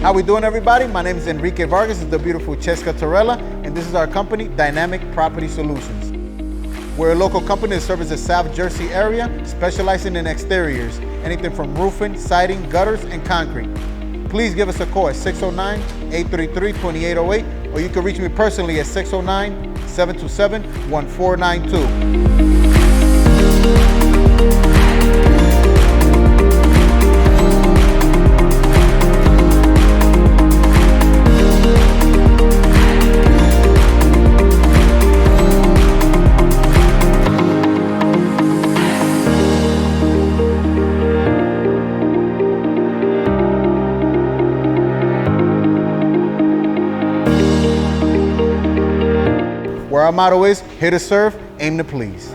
How we doing, everybody? My name is Enrique Vargas. This is the beautiful Cheska Torella, and this is our company, Dynamic Property Solutions. We're a local company that serves the South Jersey area, specializing in exteriors, anything from roofing, siding, gutters, and concrete. Please give us a call at 609-833-2808, or you can reach me personally at 609-727-1492. Where our motto is, here to serve, aim to please.